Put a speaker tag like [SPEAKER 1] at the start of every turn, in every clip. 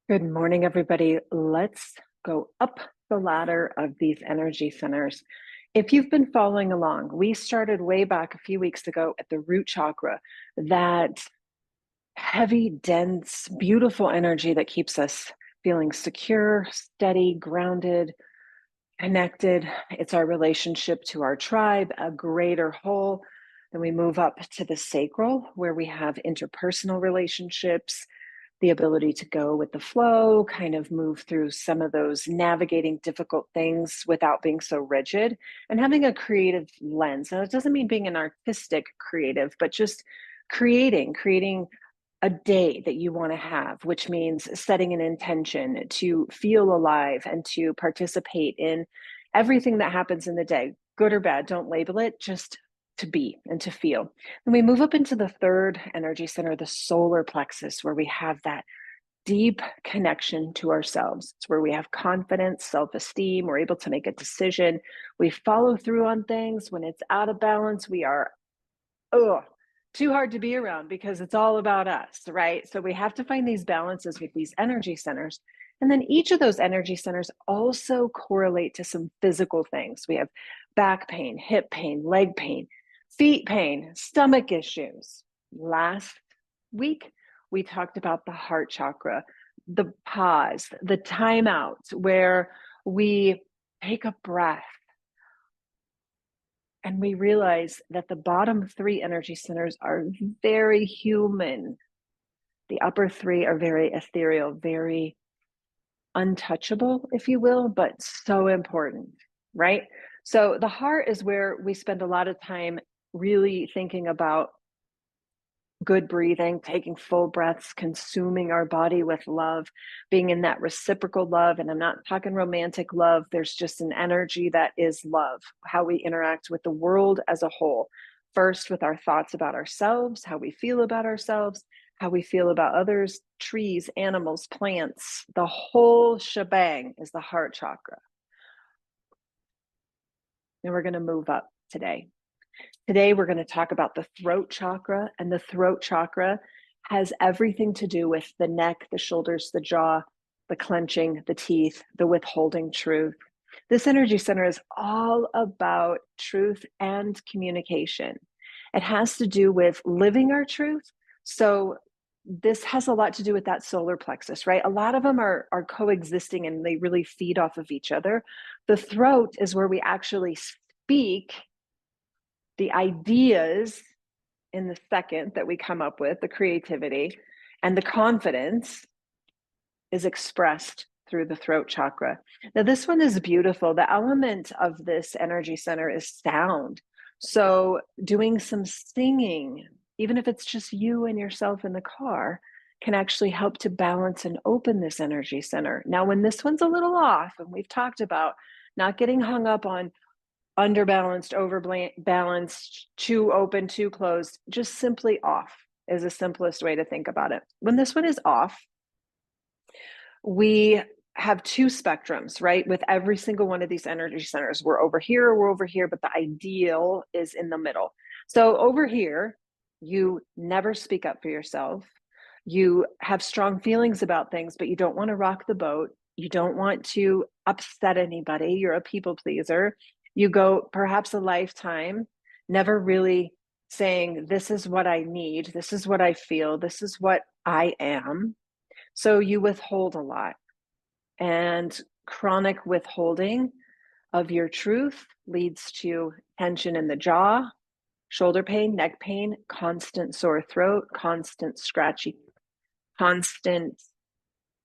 [SPEAKER 1] Good morning, everybody. Let's go up the ladder of these energy centers. If you've been following along, we started way back a few weeks ago at the root chakra, that heavy, dense, beautiful energy that keeps us feeling secure, steady, grounded, connected. It's our relationship to our tribe, a greater whole. Then we move up to the sacral, where we have interpersonal relationships, the ability to go with the flow, kind of move through some of those navigating difficult things without being so rigid, and having a creative lens. Now, it doesn't mean being an artistic creative, but just creating a day that you want to have, which means setting an intention to feel alive and to participate in everything that happens in the day, good or bad. Don't label it, just to be and to feel. And we move up into the third energy center, the solar plexus, where we have that deep connection to ourselves. It's where we have confidence, self-esteem, we're able to make a decision. We follow through on things. When it's out of balance, we are, oh, too hard to be around because it's all about us, right? So we have to find these balances with these energy centers. And then each of those energy centers also correlate to some physical things. We have back pain, hip pain, leg pain, feet pain, stomach issues. Last week, we talked about the heart chakra, the pause, the timeout, where we take a breath and we realize that the bottom three energy centers are very human. The upper three are very ethereal, very untouchable, if you will, but so important, right? So the heart is where we spend a lot of time really thinking about good breathing, taking full breaths, consuming our body with love, being in that reciprocal love. And I'm not talking romantic love. There's just an energy that is love, how we interact with the world as a whole. First, with our thoughts about ourselves, how we feel about ourselves, how we feel about others, trees, animals, plants. The whole shebang is the heart chakra. And we're going to move up today. Today, we're going to talk about the throat chakra, and the throat chakra has everything to do with the neck, the shoulders, the jaw, the clenching, the teeth, the withholding truth. This energy center is all about truth and communication. It has to do with living our truth. So this has a lot to do with that solar plexus, right? A lot of them are coexisting and they really feed off of each other. The throat is where we actually speak the ideas in the second that we come up with, the creativity, and the confidence is expressed through the throat chakra. Now, this one is beautiful. The element of this energy center is sound. So doing some singing, even if it's just you and yourself in the car, can actually help to balance and open this energy center. Now, when this one's a little off, and we've talked about not getting hung up on underbalanced, overbalanced, too open, too closed, just simply off is the simplest way to think about it. When this one is off, we have two spectrums, right? With every single one of these energy centers, we're over here or we're over here, but the ideal is in the middle. So over here, you never speak up for yourself. You have strong feelings about things, but you don't want to rock the boat. You don't want to upset anybody. You're a people pleaser. You go perhaps a lifetime never really saying, this is what I need, this is what I feel, this is what I am. So you withhold a lot. And chronic withholding of your truth leads to tension in the jaw, shoulder pain, neck pain, constant sore throat, constant scratchy, constant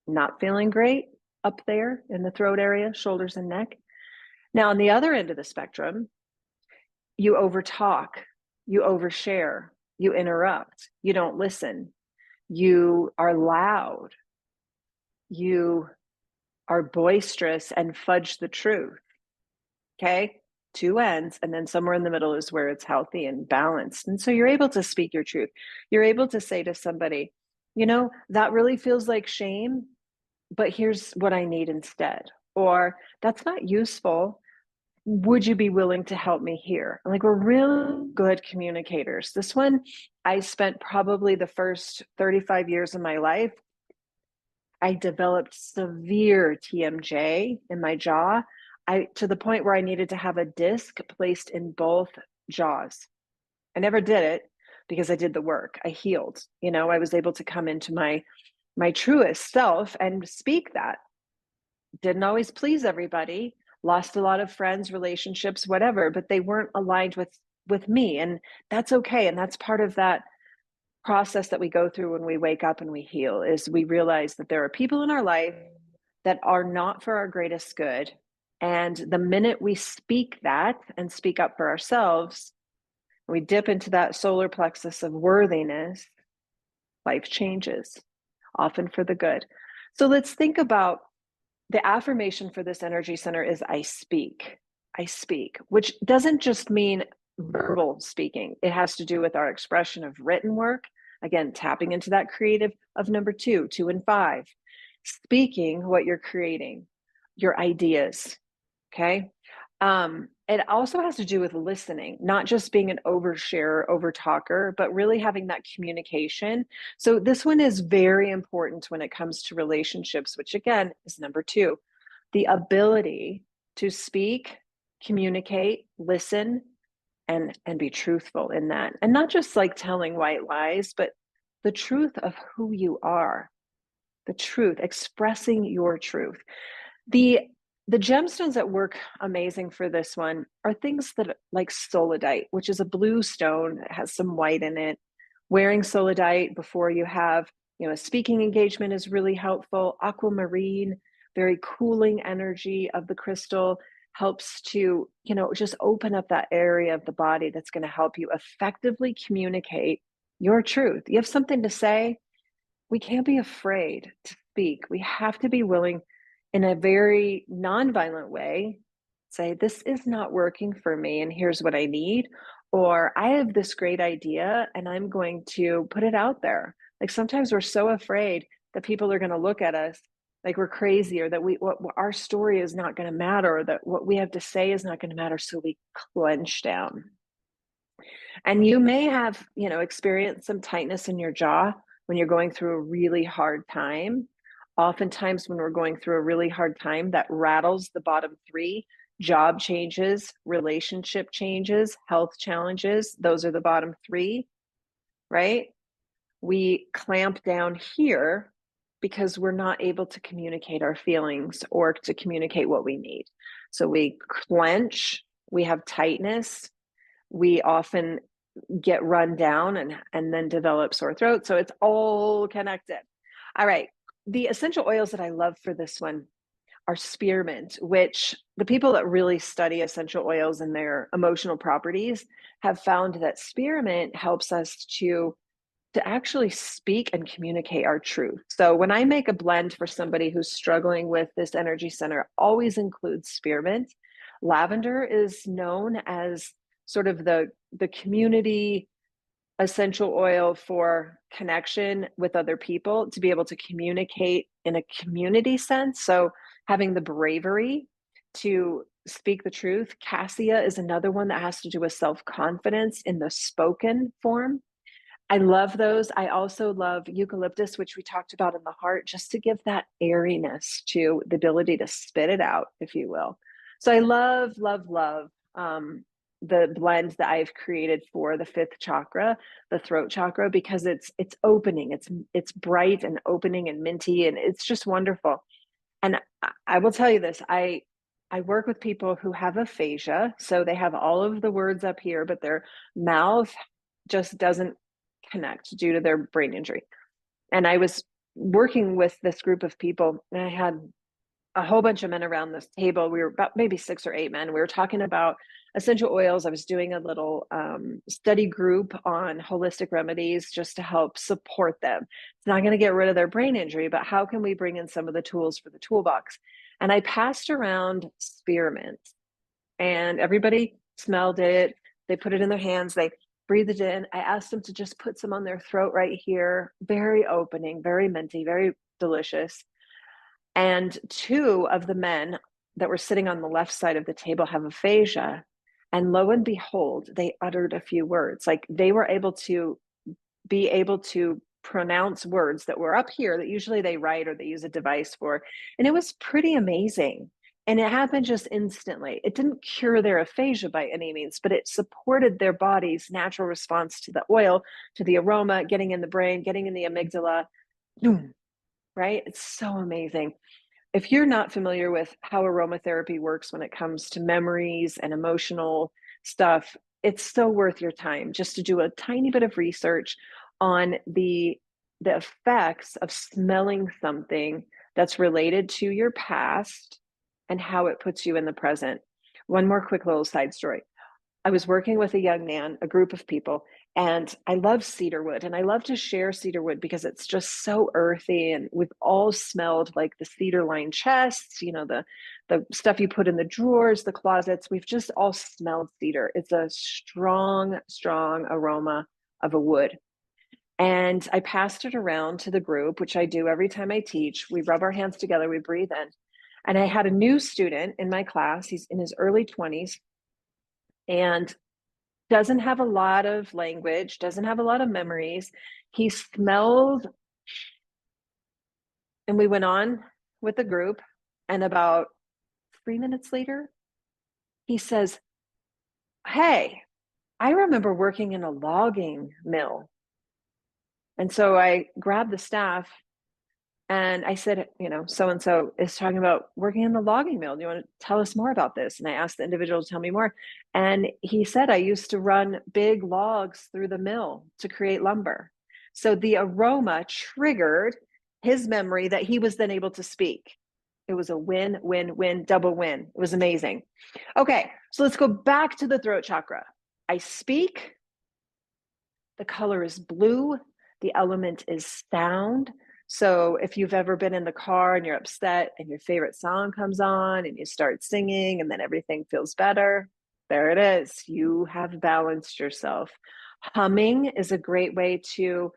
[SPEAKER 1] not feeling great up there in the throat area, shoulders and neck. Now, on the other end of the spectrum, you overtalk, you overshare, you interrupt, you don't listen, you are loud, you are boisterous and fudge the truth. Okay? Two ends, and then somewhere in the middle is where it's healthy and balanced. And so you're able to speak your truth. You're able to say to somebody, you know, that really feels like shame, but here's what I need instead. Or that's not useful. Would you be willing to help me here? Like, we're real good communicators. This one, I spent probably the first 35 years of my life I developed severe TMJ in my jaw, to the point where I needed to have a disc placed in both jaws. I never did it because I did the work. I healed. I was able to come into my truest self and speak that. Didn't always please everybody, lost a lot of friends, relationships, whatever, but they weren't aligned with me, and that's okay. And that's part of that process that we go through when we wake up and we heal, is we realize that there are people in our life that are not for our greatest good. And the minute we speak that and speak up for ourselves, we dip into that solar plexus of worthiness, life changes, often for the good. So let's think about the affirmation for this energy center is I speak. I speak, which doesn't just mean verbal speaking. It has to do with our expression of written work. Again, tapping into that creative of number 2, 2 and 5. Speaking what you're creating, your ideas. Okay. It also has to do with listening, not just being an oversharer, over talker, but really having that communication. So this one is very important when it comes to relationships, which again is number 2, the ability to speak, communicate, listen, and be truthful in that. And not just like telling white lies, but the truth of who you are, the truth, expressing your truth. The gemstones that work amazing for this one are things that like solidite, which is a blue stone that has some white in it. Wearing solidite before you have, a speaking engagement is really helpful. Aquamarine, very cooling energy of the crystal, helps to, just open up that area of the body that's going to help you effectively communicate your truth. You have something to say, we can't be afraid to speak. We have to be willing, in a very nonviolent way, say, this is not working for me and here's what I need. Or I have this great idea and I'm going to put it out there. Like sometimes we're so afraid that people are going to look at us like we're crazy, or that what our story is not going to matter, or that what we have to say is not going to matter. So we clench down. And you may have, experienced some tightness in your jaw when you're going through a really hard time. Oftentimes when we're going through a really hard time, that rattles the bottom 3: job changes, relationship changes, health challenges. Those are the bottom 3, right? We clamp down here because we're not able to communicate our feelings or to communicate what we need. So we clench, we have tightness, we often get run down and then develop sore throat. So it's all connected. All right. The essential oils that I love for this one are spearmint, which the people that really study essential oils and their emotional properties have found that spearmint helps us to actually speak and communicate our truth. So when I make a blend for somebody who's struggling with this energy center, always includes spearmint. Lavender is known as sort of the community essential oil for connection with other people, to be able to communicate in a community sense. So having the bravery to speak the truth. Cassia is another one that has to do with self-confidence in the spoken form. I love those. I also love eucalyptus, which we talked about in the heart, just to give that airiness to the ability to spit it out, if you will. So I love, love, love the blend that I've created for the 5th chakra, the throat chakra, because it's opening, it's bright and opening and minty, and it's just wonderful. And I will tell you this, I work with people who have aphasia, so they have all of the words up here, but their mouth just doesn't connect due to their brain injury. And I was working with this group of people, and I had a whole bunch of men around this table. We were about maybe 6 or 8 men. We were talking about essential oils. I was doing a little study group on holistic remedies just to help support them. It's not going to get rid of their brain injury, but how can we bring in some of the tools for the toolbox? And I passed around spearmint, and everybody smelled it. They put it in their hands. They breathed it in. I asked them to just put some on their throat right here. Very opening, very minty, very delicious. And 2 of the men that were sitting on the left side of the table have aphasia. And lo and behold, they uttered a few words. Like they were able to pronounce words that were up here that usually they write or they use a device for. And it was pretty amazing. And it happened just instantly. It didn't cure their aphasia by any means, but it supported their body's natural response to the oil, to the aroma, getting in the brain, getting in the amygdala. Right? It's so amazing. If you're not familiar with how aromatherapy works when it comes to memories and emotional stuff, it's so worth your time just to do a tiny bit of research on the effects of smelling something that's related to your past and how it puts you in the present. One more quick little side story. I was working with a young man, a group of people, and I love cedarwood, and I love to share cedarwood because it's just so earthy, and we've all smelled like the cedar lined chests, the stuff you put in the drawers, the closets. We've just all smelled cedar. It's a strong, strong aroma of a wood. And I passed it around to the group, which I do every time I teach. We rub our hands together, we breathe in. And I had a new student in my class. He's in his early 20s and doesn't have a lot of language, doesn't have a lot of memories. He smelled, and we went on with the group. And about 3 minutes later, he says, "Hey, I remember working in a logging mill." And so I grabbed the staff and I said, so-and-so is talking about working in the logging mill. Do you want to tell us more about this? And I asked the individual to tell me more. And he said, I used to run big logs through the mill to create lumber. So the aroma triggered his memory that he was then able to speak. It was a win, win, win, double win. It was amazing. Okay, so let's go back to the throat chakra. I speak. The color is blue. The element is sound. So if you've ever been in the car and you're upset and your favorite song comes on and you start singing and then everything feels better, there it is. You have balanced yourself. Humming is a great way to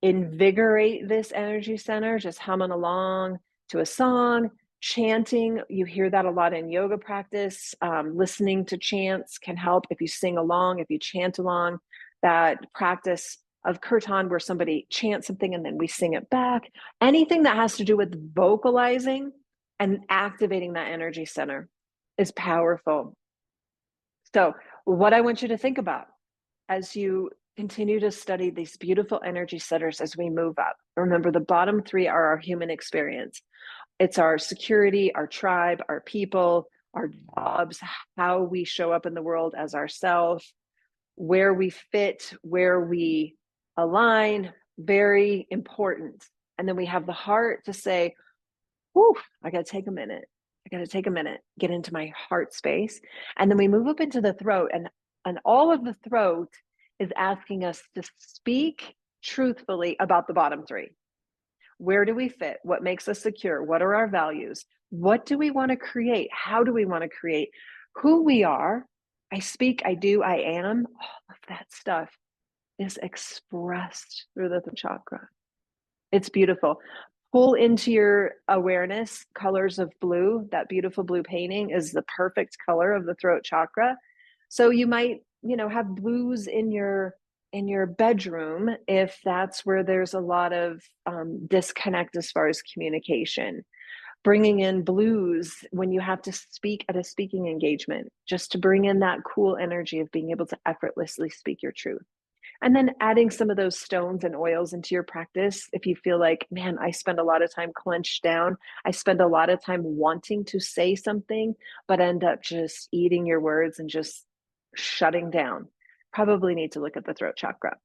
[SPEAKER 1] invigorate this energy center, just humming along to a song. Chanting, you hear that a lot in yoga practice. Listening to chants can help if you sing along, if you chant along. That practice of kirtan where somebody chants something and then we sing it back. Anything that has to do with vocalizing and activating that energy center is powerful. So what I want you to think about as you continue to study these beautiful energy centers as we move up, remember the bottom three are our human experience. It's our security, our tribe, our people, our jobs, how we show up in the world as ourselves, where we fit, where we align, very important. And then we have the heart to say, whew, I got to take a minute. I got to take a minute, get into my heart space. And then we move up into the throat, and all of the throat is asking us to speak truthfully about the bottom three. Where do we fit? What makes us secure? What are our values? What do we want to create? How do we want to create? Who we are. I speak, I do, I am. All of that stuff is expressed through the chakra. It's beautiful. Pull into your awareness colors of blue. That beautiful blue painting is the perfect color of the throat chakra. So you might, have blues in your bedroom if that's where there's a lot of disconnect as far as communication. Bringing in blues when you have to speak at a speaking engagement, just to bring in that cool energy of being able to effortlessly speak your truth. And then adding some of those stones and oils into your practice. If you feel like, man, I spend a lot of time clenched down, I spend a lot of time wanting to say something, but end up just eating your words and just shutting down, probably need to look at the throat chakra.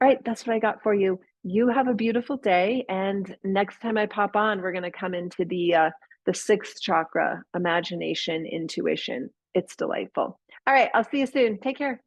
[SPEAKER 1] All right, that's what I got for you. You have a beautiful day. And next time I pop on, we're going to come into the sixth chakra, imagination, intuition. It's delightful. All right, I'll see you soon. Take care.